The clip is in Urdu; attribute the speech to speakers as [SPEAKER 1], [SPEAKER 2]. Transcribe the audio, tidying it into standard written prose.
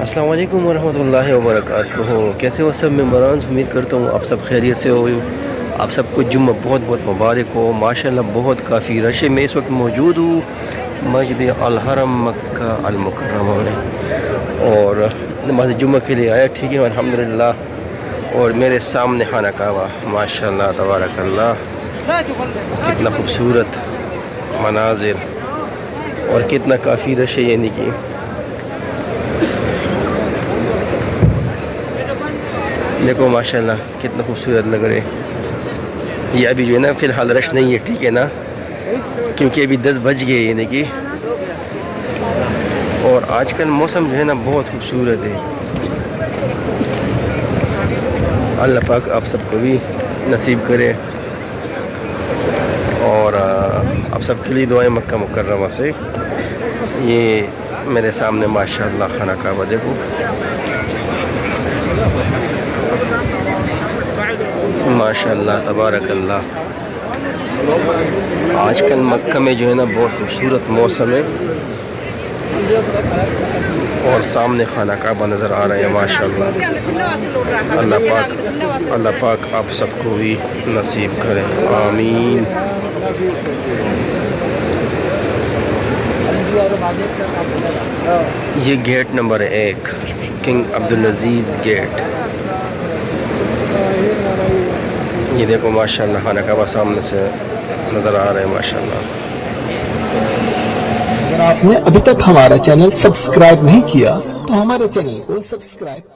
[SPEAKER 1] السلام علیکم ورحمۃ اللہ وبرکاتہ. کیسے ہو سب ممبران؟ امید کرتا ہوں آپ سب خیریت سے ہو. آپ سب کو جمعہ بہت بہت مبارک ہو. ماشاءاللہ بہت کافی رش ہے. میں اس وقت موجود ہوں مسجد الحرم مکہ المکرمہ میں اور نماز جمعہ کے لیے آیا. ٹھیک ہے الحمدللہ. اور میرے سامنے خانہ کعبہ ماشاءاللہ تبارک اللہ. کتنا خوبصورت مناظر اور کتنا کافی رش ہے. یعنی کہ دیکھو ماشاءاللہ کتنا خوبصورت لگ رہے. یہ ابھی جو ہے نا فی الحال رش نہیں ہے. ٹھیک ہے نا, کیونکہ ابھی 10 بج گئے. یعنی کہ اور آج کل موسم جو ہے نا بہت خوبصورت ہے. اللہ پاک آپ سب کو بھی نصیب کرے. اور آپ سب کے لیے دعائیں مکہ مکرمہ سے. یہ میرے سامنے ماشاءاللہ خانہ کعبہ دیکھو. ماشاءاللہ تبارک اللہ. آج کل مکہ میں جو ہے نا بہت خوبصورت موسم ہے اور سامنے خانہ کعبہ نظر آ رہے ہیں ماشاءاللہ. اللہ پاک آپ سب کو بھی نصیب کرے. آمین. یہ gate number 1 king Abdulaziz gate. یہ دیکھو ماشاءاللہ خانہ کعبہ سامنے سے نظر آ رہے ہیں ماشاءاللہ.
[SPEAKER 2] اگر آپ نے ابھی تک ہمارا چینل سبسکرائب نہیں کیا تو ہمارے چینل کو سبسکرائب